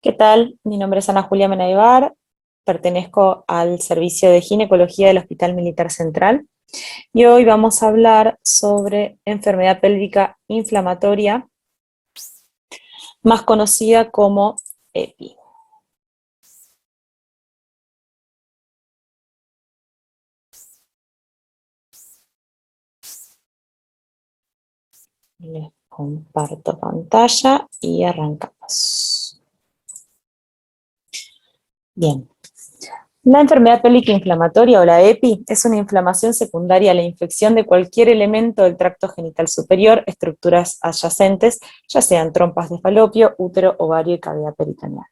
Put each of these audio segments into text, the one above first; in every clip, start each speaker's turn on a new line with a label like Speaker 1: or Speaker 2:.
Speaker 1: ¿Qué tal? Mi nombre es Ana Julia Menaybar, pertenezco al servicio de ginecología del Hospital Militar Central y hoy vamos a hablar sobre enfermedad pélvica inflamatoria, más conocida como EPI. Les comparto pantalla y arrancamos. Bien. La enfermedad pélvica inflamatoria o la EPI es una inflamación secundaria a la infección de cualquier elemento del tracto genital superior, estructuras adyacentes, ya sean trompas de falopio, útero, ovario y cavidad peritoneal.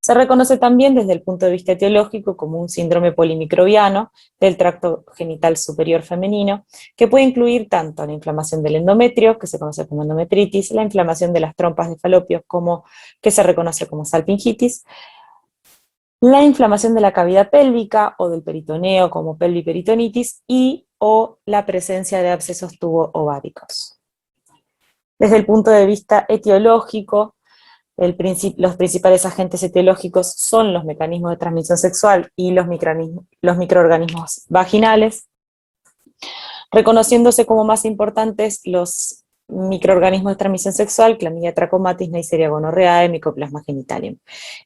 Speaker 1: Se reconoce también desde el punto de vista etiológico como un síndrome polimicrobiano del tracto genital superior femenino, que puede incluir tanto la inflamación del endometrio, que se conoce como endometritis, la inflamación de las trompas de falopio, que se reconoce como salpingitis, la inflamación de la cavidad pélvica o del peritoneo como pelviperitonitis y o la presencia de abscesos tubo-ováricos. Desde el punto de vista etiológico, los principales agentes etiológicos son los mecanismos de transmisión sexual y los microorganismos vaginales, reconociéndose como más importantes los microorganismos de transmisión sexual, Chlamydia trachomatis, Neisseria gonorrhoeae, Mycoplasma genitalium.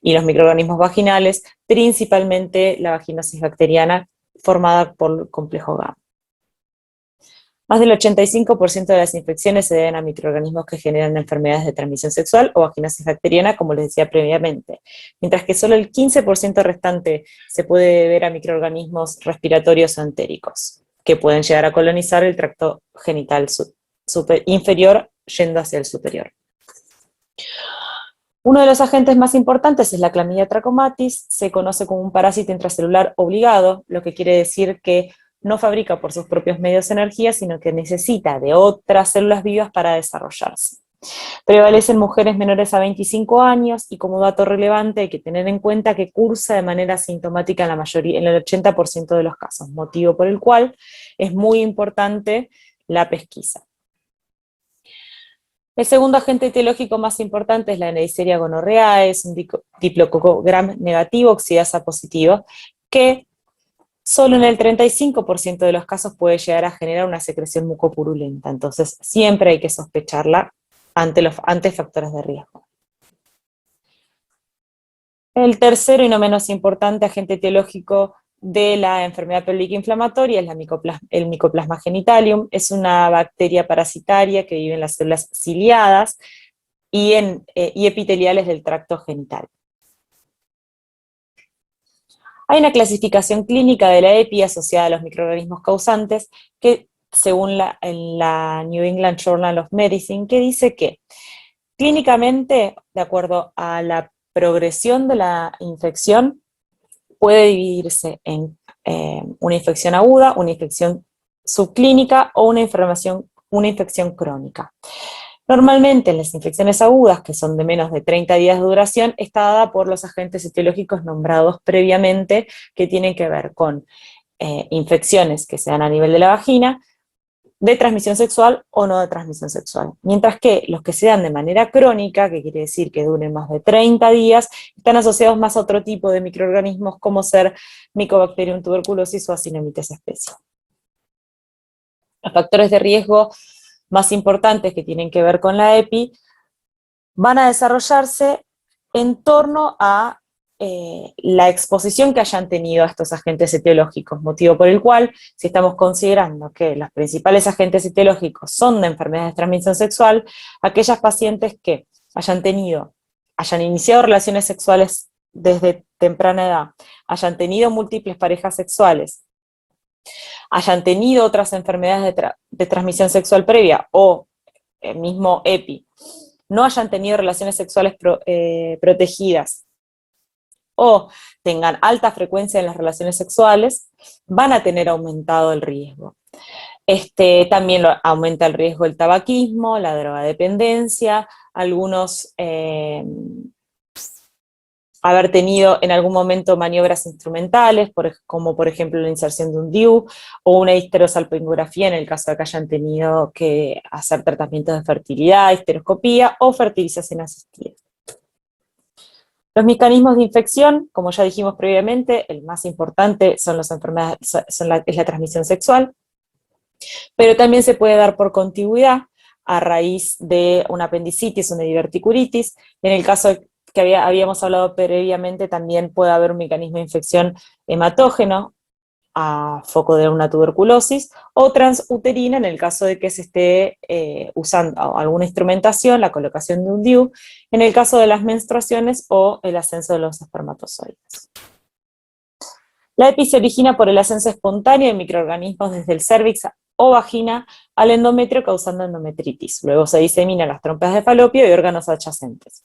Speaker 1: Y los microorganismos vaginales, principalmente la vaginosis bacteriana formada por el complejo gamma. Más del 85% de las infecciones se deben a microorganismos que generan enfermedades de transmisión sexual o vaginosis bacteriana, como les decía previamente, mientras que solo el 15% restante se puede deber a microorganismos respiratorios o entéricos, que pueden llegar a colonizar el tracto genital inferior yendo hacia el superior. Uno de los agentes más importantes es la Chlamydia trachomatis, se conoce como un parásito intracelular obligado, lo que quiere decir que no fabrica por sus propios medios energía, sino que necesita de otras células vivas para desarrollarse. Prevalece en mujeres menores a 25 años y como dato relevante hay que tener en cuenta que cursa de manera asintomática en el 80% de los casos, motivo por el cual es muy importante la pesquisa. El segundo agente etiológico más importante es la Neisseria gonorrhoeae, es un diplococo gram negativo, oxidasa positivo, que solo en el 35% de los casos puede llegar a generar una secreción mucopurulenta, entonces siempre hay que sospecharla ante factores de riesgo. El tercero y no menos importante agente etiológico de la enfermedad pélvica inflamatoria es el Mycoplasma genitalium, es una bacteria parasitaria que vive en las células ciliadas y epiteliales del tracto genital. Hay una clasificación clínica de la EPI asociada a los microorganismos causantes que, según en la New England Journal of Medicine, que dice que clínicamente, de acuerdo a la progresión de la infección, puede dividirse en una infección aguda, una infección subclínica o una infección crónica. Normalmente en las infecciones agudas, que son de menos de 30 días de duración, está dada por los agentes etiológicos nombrados previamente, que tienen que ver con infecciones que se dan a nivel de la vagina, de transmisión sexual o no de transmisión sexual. Mientras que los que se dan de manera crónica, que quiere decir que duren más de 30 días, están asociados más a otro tipo de microorganismos como ser Mycobacterium tuberculosis o Actinomyces species. Los factores de riesgo más importantes que tienen que ver con la EPI van a desarrollarse en torno a la exposición que hayan tenido a estos agentes etiológicos, motivo por el cual, si estamos considerando que los principales agentes etiológicos son de enfermedades de transmisión sexual, aquellas pacientes que hayan iniciado relaciones sexuales desde temprana edad, hayan tenido múltiples parejas sexuales, hayan tenido otras enfermedades de transmisión sexual previa o el mismo EPI, no hayan tenido relaciones sexuales protegidas o tengan alta frecuencia en las relaciones sexuales, van a tener aumentado el riesgo. También aumenta el riesgo del tabaquismo, la drogadependencia, algunos haber tenido en algún momento maniobras instrumentales, como por ejemplo la inserción de un DIU o una histerosalpingografía en el caso de que hayan tenido que hacer tratamientos de fertilidad, histeroscopía o fertilización asistida. Los mecanismos de infección, como ya dijimos previamente, el más importante son las enfermedades, es la transmisión sexual, pero también se puede dar por contigüidad a raíz de una apendicitis, una diverticulitis. En el caso que habíamos hablado previamente, también puede haber un mecanismo de infección hematógeno a foco de una tuberculosis, o transuterina en el caso de que se esté usando alguna instrumentación, la colocación de un DIU, en el caso de las menstruaciones o el ascenso de los espermatozoides. La EPI se origina por el ascenso espontáneo de microorganismos desde el cérvix o vagina al endometrio causando endometritis. Luego se disemina en las trompas de falopio y órganos adyacentes.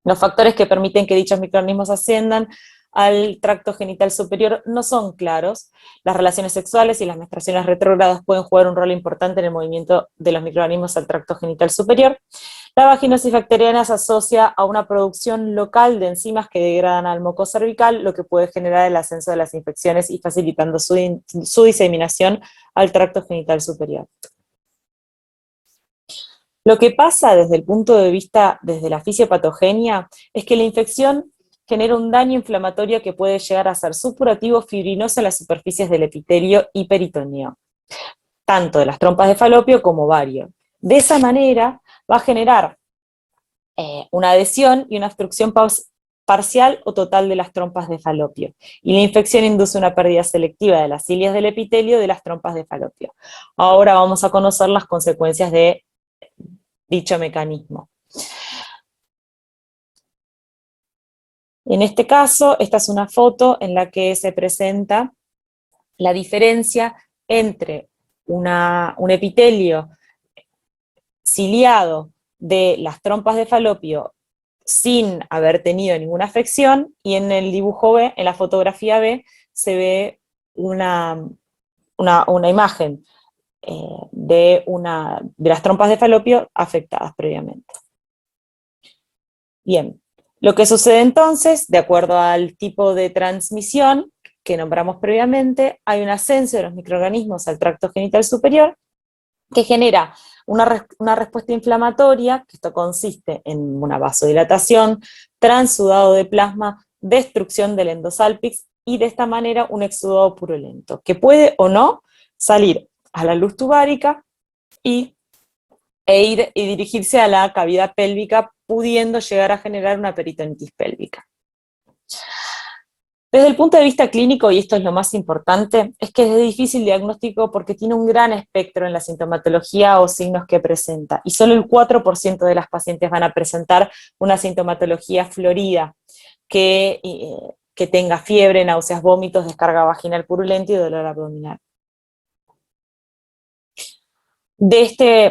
Speaker 1: Los factores que permiten que dichos microorganismos asciendan al tracto genital superior no son claros. Las relaciones sexuales y las menstruaciones retrógradas pueden jugar un rol importante en el movimiento de los microorganismos al tracto genital superior. La vaginosis bacteriana se asocia a una producción local de enzimas que degradan al moco cervical, lo que puede generar el ascenso de las infecciones y facilitando su diseminación al tracto genital superior. Lo que pasa desde el punto de vista, desde la fisiopatogenia, es que la infección genera un daño inflamatorio que puede llegar a ser supurativo fibrinoso en las superficies del epitelio y peritoneo, tanto de las trompas de falopio como ovario. De esa manera va a generar una adhesión y una obstrucción parcial o total de las trompas de falopio. Y la infección induce una pérdida selectiva de las cilias del epitelio de las trompas de falopio. Ahora vamos a conocer las consecuencias de dicho mecanismo. En este caso, esta es una foto en la que se presenta la diferencia entre un epitelio ciliado de las trompas de falopio sin haber tenido ninguna afección, y en el dibujo B, en la fotografía B, se ve una imagen de las trompas de falopio afectadas previamente. Bien, lo que sucede entonces, de acuerdo al tipo de transmisión que nombramos previamente, hay un ascenso de los microorganismos al tracto genital superior que genera una respuesta inflamatoria, que esto consiste en una vasodilatación, transudado de plasma, destrucción del endosálpix y de esta manera un exudado purulento, que puede o no salir a la luz tubárica y dirigirse a la cavidad pélvica, pudiendo llegar a generar una peritonitis pélvica. Desde el punto de vista clínico, y esto es lo más importante, es que es de difícil diagnóstico porque tiene un gran espectro en la sintomatología o signos que presenta, y solo el 4% de las pacientes van a presentar una sintomatología florida, que tenga fiebre, náuseas, vómitos, descarga vaginal purulenta y dolor abdominal.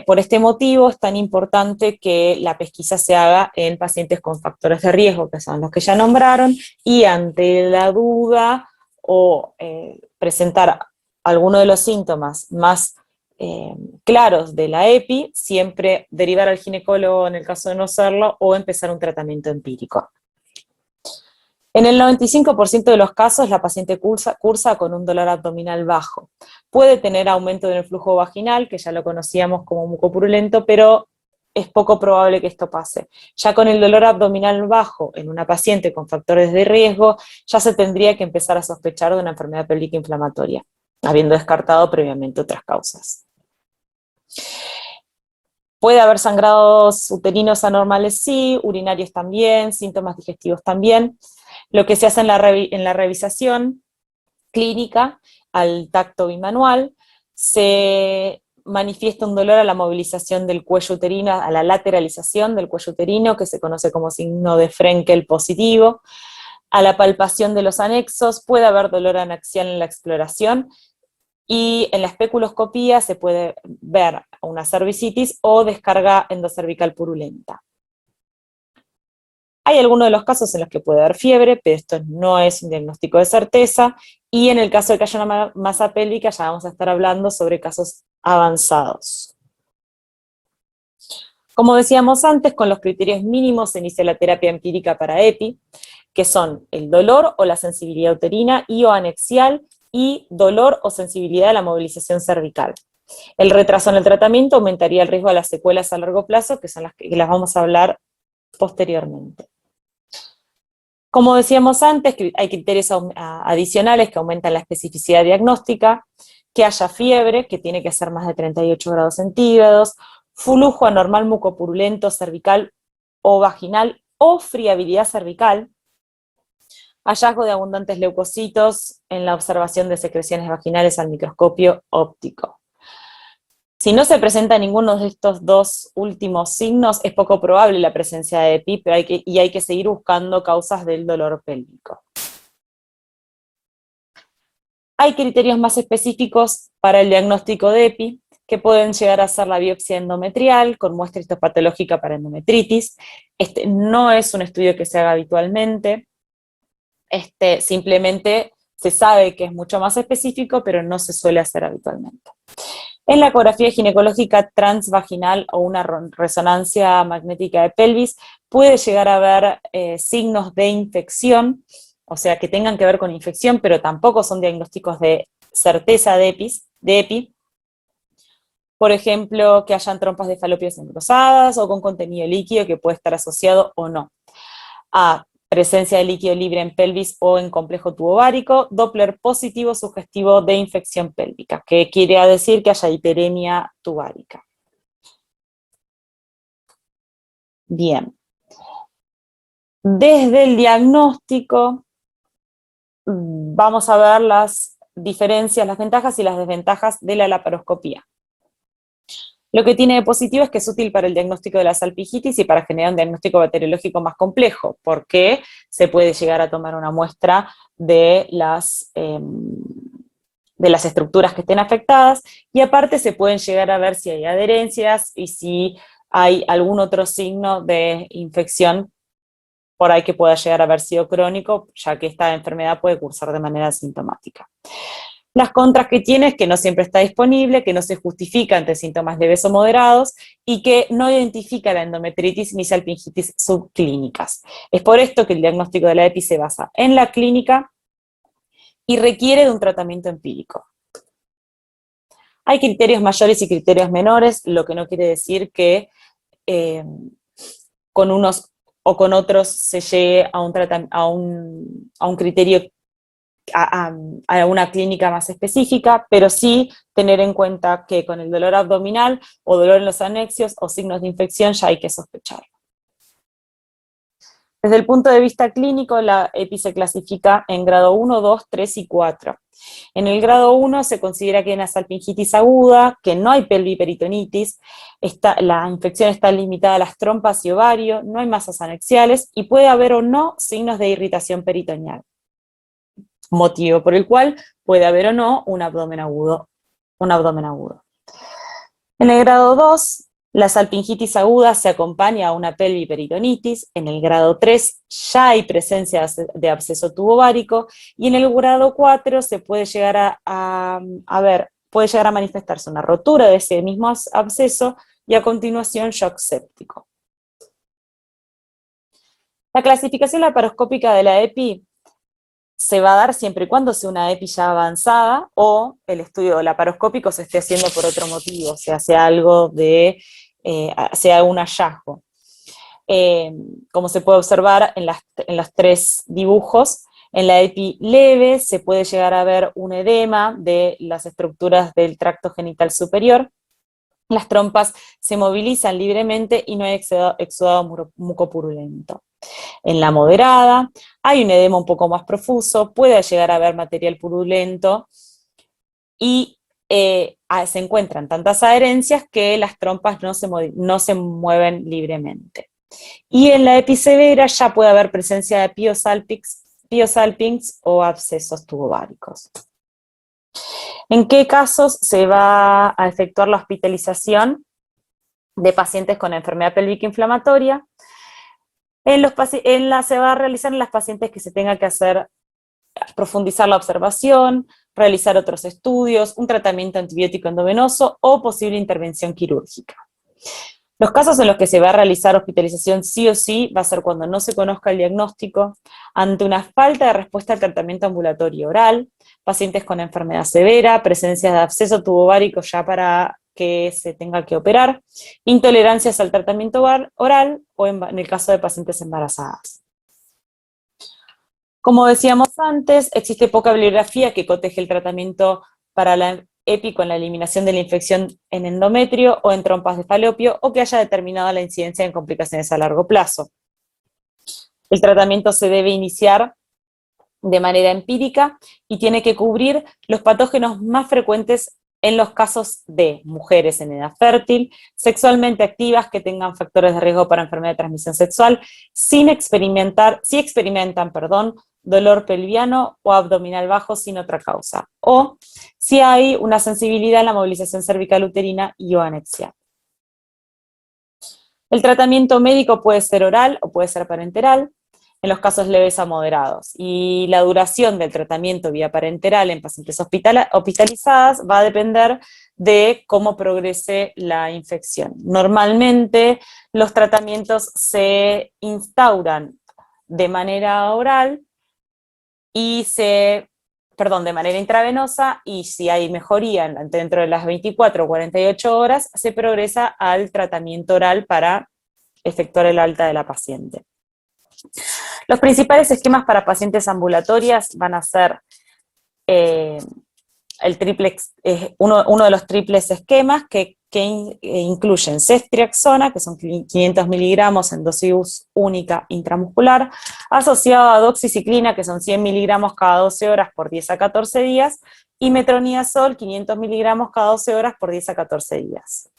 Speaker 1: Por este motivo es tan importante que la pesquisa se haga en pacientes con factores de riesgo, que son los que ya nombraron, y ante la duda o presentar alguno de los síntomas más claros de la EPI, siempre derivar al ginecólogo en el caso de no serlo, o empezar un tratamiento empírico. En el 95% de los casos, la paciente cursa con un dolor abdominal bajo. Puede tener aumento en el flujo vaginal, que ya lo conocíamos como mucopurulento, pero es poco probable que esto pase. Ya con el dolor abdominal bajo en una paciente con factores de riesgo, ya se tendría que empezar a sospechar de una enfermedad pélvica inflamatoria, habiendo descartado previamente otras causas. Puede haber sangrados uterinos anormales, sí, urinarios también, síntomas digestivos también. Lo que se hace en la revisación clínica al tacto bimanual, se manifiesta un dolor a la movilización del cuello uterino, a la lateralización del cuello uterino, que se conoce como signo de Frenkel positivo. A la palpación de los anexos puede haber dolor anaxial en la exploración, y en la especuloscopía se puede ver una cervicitis o descarga endocervical purulenta. Hay algunos de los casos en los que puede haber fiebre, pero esto no es un diagnóstico de certeza, y en el caso de que haya una masa pélvica ya vamos a estar hablando sobre casos avanzados. Como decíamos antes, con los criterios mínimos se inicia la terapia empírica para EPI, que son el dolor o la sensibilidad uterina y o anexial, y dolor o sensibilidad a la movilización cervical. El retraso en el tratamiento aumentaría el riesgo de las secuelas a largo plazo, que son las que las vamos a hablar posteriormente. Como decíamos antes, hay criterios adicionales que aumentan la especificidad diagnóstica, que haya fiebre, que tiene que ser más de 38 grados centígrados, flujo anormal mucopurulento cervical o vaginal o friabilidad cervical, hallazgo de abundantes leucocitos en la observación de secreciones vaginales al microscopio óptico. Si no se presenta ninguno de estos dos últimos signos, es poco probable la presencia de EPI, pero hay que seguir buscando causas del dolor pélvico. Hay criterios más específicos para el diagnóstico de EPI, que pueden llegar a ser la biopsia endometrial con muestra histopatológica para endometritis. Este no es un estudio que se haga habitualmente, simplemente se sabe que es mucho más específico, pero no se suele hacer habitualmente. En la ecografía ginecológica transvaginal o una resonancia magnética de pelvis puede llegar a haber signos de infección, o sea, que tengan que ver con infección, pero tampoco son diagnósticos de certeza de EPI. Por ejemplo, que hayan trompas de falopio engrosadas o con contenido líquido que puede estar asociado o no a presencia de líquido libre en pelvis o en complejo tubovárico, Doppler positivo sugestivo de infección pélvica, que quiere decir que haya hiperemia tubárica. Bien. Desde el diagnóstico vamos a ver las diferencias, las ventajas y las desventajas de la laparoscopía. Lo que tiene de positivo es que es útil para el diagnóstico de la salpingitis y para generar un diagnóstico bacteriológico más complejo, porque se puede llegar a tomar una muestra de las estructuras que estén afectadas, y aparte se pueden llegar a ver si hay adherencias y si hay algún otro signo de infección por ahí que pueda llegar a haber sido crónico, ya que esta enfermedad puede cursar de manera asintomática. Las contras que tiene es que no siempre está disponible, que no se justifica ante síntomas leves o moderados y que no identifica la endometritis ni salpingitis subclínicas. Es por esto que el diagnóstico de la EPI se basa en la clínica y requiere de un tratamiento empírico. Hay criterios mayores y criterios menores, lo que no quiere decir que con unos o con otros se llegue a un criterio, a una clínica más específica, pero sí tener en cuenta que con el dolor abdominal o dolor en los anexios o signos de infección ya hay que sospechar. Desde el punto de vista clínico, la EPI se clasifica en grado 1, 2, 3 y 4. En el grado 1 se considera que hay una salpingitis aguda, que no hay pelviperitonitis, la infección está limitada a las trompas y ovario, no hay masas anexiales y puede haber o no signos de irritación peritoneal, motivo por el cual puede haber o no un abdomen agudo. En el grado 2, la salpingitis aguda se acompaña a una pelviperitonitis. En el grado 3 ya hay presencia de absceso tubovárico, y en el grado 4 se puede llegar puede llegar a manifestarse una rotura de ese mismo absceso y a continuación shock séptico. La clasificación laparoscópica de la EPI se va a dar siempre y cuando sea una EPI ya avanzada o el estudio laparoscópico se esté haciendo por otro motivo, o sea, sea algo sea un hallazgo. Como se puede observar en los tres dibujos, en la EPI leve se puede llegar a ver un edema de las estructuras del tracto genital superior. Las trompas se movilizan libremente y no hay exudado mucopurulento. En la moderada hay un edema un poco más profuso, puede llegar a haber material purulento y se encuentran tantas adherencias que las trompas no se mueven libremente. Y en la episevera ya puede haber presencia de piosalpinx o abscesos tubováricos. ¿En qué casos se va a efectuar la hospitalización de pacientes con enfermedad pélvica inflamatoria? Se va a realizar en las pacientes que se tenga que profundizar la observación, realizar otros estudios, un tratamiento antibiótico endovenoso o posible intervención quirúrgica. Los casos en los que se va a realizar hospitalización sí o sí va a ser cuando no se conozca el diagnóstico, ante una falta de respuesta al tratamiento ambulatorio oral, pacientes con enfermedad severa, presencia de absceso tubovárico ya para que se tenga que operar, intolerancias al tratamiento oral o en el caso de pacientes embarazadas. Como decíamos antes, existe poca bibliografía que coteje el tratamiento para la EPI con la eliminación de la infección en endometrio o en trompas de falopio, o que haya determinado la incidencia en complicaciones a largo plazo. El tratamiento se debe iniciar de manera empírica y tiene que cubrir los patógenos más frecuentes en los casos de mujeres en edad fértil, sexualmente activas que tengan factores de riesgo para enfermedad de transmisión sexual, si experimentan, dolor pelviano o abdominal bajo sin otra causa, o si hay una sensibilidad en la movilización cervical uterina y o anexia. El tratamiento médico puede ser oral o puede ser parenteral, en los casos leves a moderados, y la duración del tratamiento vía parenteral en pacientes hospitalizadas va a depender de cómo progrese la infección. Normalmente los tratamientos se instauran de manera oral y de manera intravenosa, y si hay mejoría dentro de las 24 o 48 horas, se progresa al tratamiento oral para efectuar el alta de la paciente. Los principales esquemas para pacientes ambulatorias van a ser uno de los triples esquemas que incluyen ceftriaxona, que son 500 miligramos en dosis única intramuscular, asociado a doxiciclina, que son 100 miligramos cada 12 horas por 10 a 14 días, y metronidazol, 500 miligramos cada 12 horas por 10 a 14 días.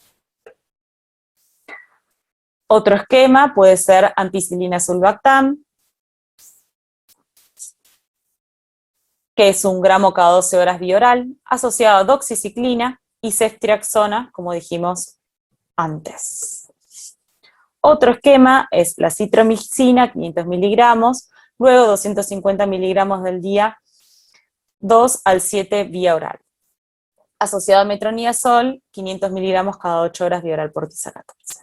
Speaker 1: Otro esquema puede ser ampicilina sulbactam, que es 1 gramo cada 12 horas bioral, asociado a doxiciclina y ceftriaxona, como dijimos antes. Otro esquema es la citromicina, 500 miligramos, luego 250 miligramos del día 2 al 7 vía oral. Asociado a metronidazol, 500 miligramos cada 8 horas vía oral por 10 a 14.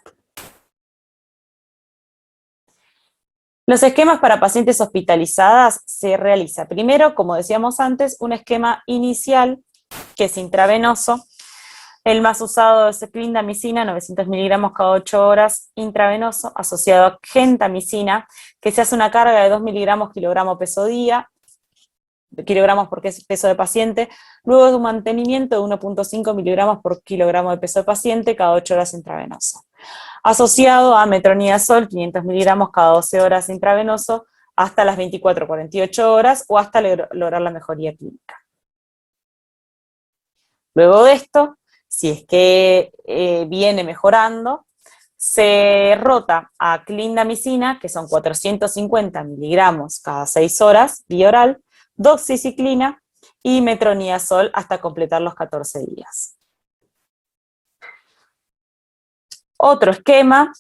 Speaker 1: Los esquemas para pacientes hospitalizadas se realiza primero, como decíamos antes, un esquema inicial que es intravenoso. El más usado es clindamicina, 900 miligramos cada 8 horas, intravenoso, asociado a gentamicina, que se hace una carga de 2 miligramos kilogramo peso día, kilogramos por peso de paciente, luego de un mantenimiento de 1.5 miligramos por kilogramo de peso de paciente cada 8 horas intravenoso. Asociado a metronidazol, 500 miligramos cada 12 horas intravenoso, hasta las 24-48 horas o hasta lograr la mejoría clínica. Luego de esto, si es que viene mejorando, se rota a clindamicina, que son 450 miligramos cada 6 horas, vía oral, doxiciclina y metronidazol hasta completar los 14 días. Otro esquema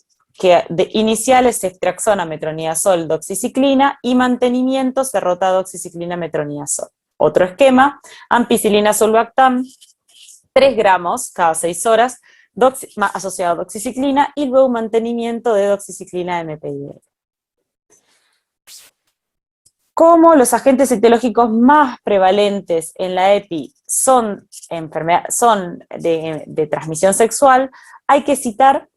Speaker 1: inicial es ceftriaxona, metronidazol, doxiciclina, y mantenimiento se rota a doxiciclina, metronidazol. Otro esquema, ampicilina sulbactam, 3 gramos cada 6 horas, asociado a doxiciclina, y luego mantenimiento de doxiciclina MPIL. Como los agentes etiológicos más prevalentes en la EPI son de transmisión sexual, hay que citar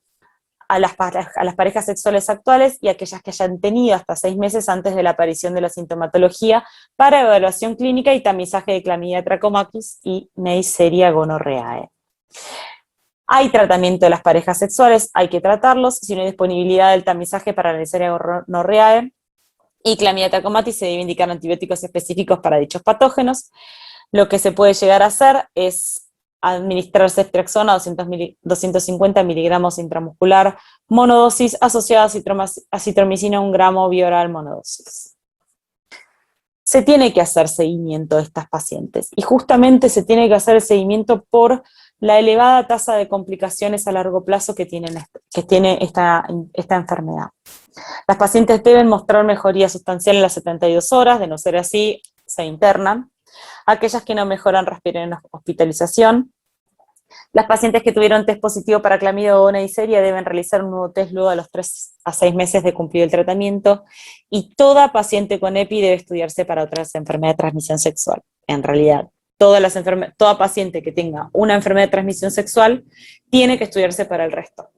Speaker 1: a las parejas sexuales actuales y aquellas que hayan tenido hasta 6 meses antes de la aparición de la sintomatología para evaluación clínica y tamizaje de Chlamydia trachomatis y Neisseria gonorrhoeae. Hay tratamiento de las parejas sexuales, hay que tratarlos. Si no hay disponibilidad del tamizaje para la Neisseria gonorrhoeae y Chlamydia trachomatis, se deben indicar antibióticos específicos para dichos patógenos. Lo que se puede llegar a hacer es administrar ceftriaxona, 250 miligramos intramuscular, monodosis, asociada a citromicina, 1 gramo vía oral monodosis. Se tiene que hacer seguimiento de estas pacientes, y justamente se tiene que hacer el seguimiento por la elevada tasa de complicaciones a largo plazo que tiene esta enfermedad. Las pacientes deben mostrar mejoría sustancial en las 72 horas, de no ser así, se internan. Aquellas que no mejoran requieren hospitalización. Las pacientes que tuvieron test positivo para Chlamydia o Neisseria deben realizar un nuevo test luego de los 3 a 6 meses de cumplir el tratamiento, y toda paciente con EPI debe estudiarse para otras enfermedades de transmisión sexual. En realidad, toda paciente que tenga una enfermedad de transmisión sexual tiene que estudiarse para el resto.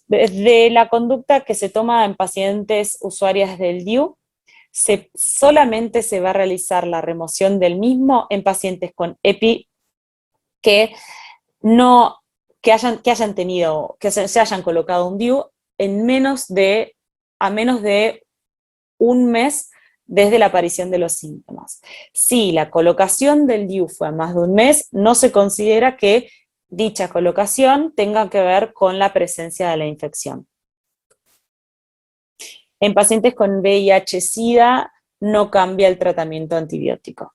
Speaker 1: Desde la conducta que se toma en pacientes usuarias del DIU, solamente se va a realizar la remoción del mismo en pacientes con EPI que no, que hayan tenido, que se hayan colocado un DIU en a menos de un mes desde la aparición de los síntomas. Si la colocación del DIU fue a más de un mes, no se considera que dicha colocación tenga que ver con la presencia de la infección. En pacientes con VIH-Sida no cambia el tratamiento antibiótico.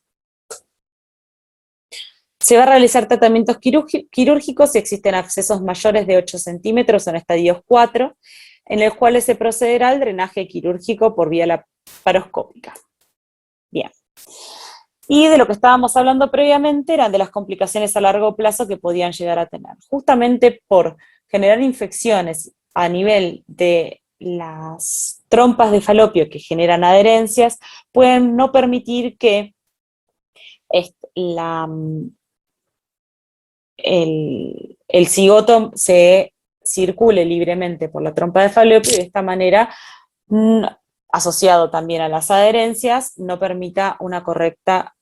Speaker 1: Se va a realizar tratamientos quirúrgicos si existen abscesos mayores de 8 centímetros en estadios 4, en los cuales se procederá al drenaje quirúrgico por vía laparoscópica. Bien. Y de lo que estábamos hablando previamente eran de las complicaciones a largo plazo que podían llegar a tener. Justamente por generar infecciones a nivel de las trompas de falopio que generan adherencias, pueden no permitir que el cigoto se circule libremente por la trompa de falopio y de esta manera, asociado también a las adherencias, no permita una correcta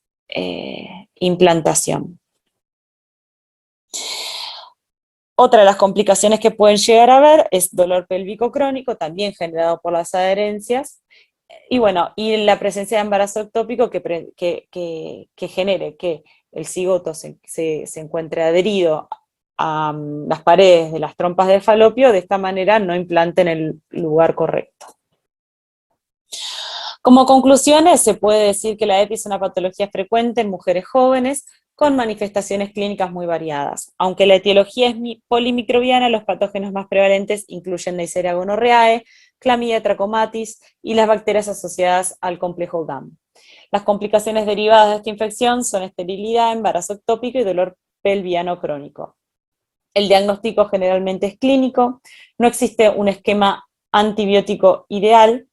Speaker 1: implantación. Otra de las complicaciones que pueden llegar a haber es dolor pélvico crónico, también generado por las adherencias, y bueno, y la presencia de embarazo ectópico que genere que el cigoto se encuentre adherido a las paredes de las trompas de falopio, de esta manera no implante en el lugar correcto. Como conclusiones, se puede decir que la EPI es una patología frecuente en mujeres jóvenes con manifestaciones clínicas muy variadas. Aunque la etiología es polimicrobiana, los patógenos más prevalentes incluyen Neisseria gonorrhoeae, Clamidia trachomatis y las bacterias asociadas al complejo GAM. Las complicaciones derivadas de esta infección son esterilidad, embarazo ectópico y dolor pelviano crónico. El diagnóstico generalmente es clínico, no existe un esquema antibiótico ideal.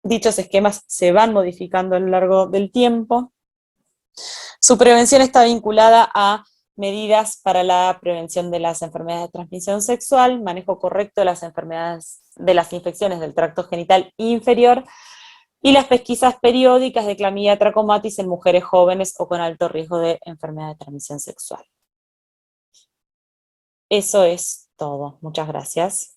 Speaker 1: Dichos esquemas se van modificando a lo largo del tiempo. Su prevención está vinculada a medidas para la prevención de las enfermedades de transmisión sexual, manejo correcto de las enfermedades, de las infecciones del tracto genital inferior, y las pesquisas periódicas de Clamidia trachomatis en mujeres jóvenes o con alto riesgo de enfermedad de transmisión sexual. Eso es todo. Muchas gracias.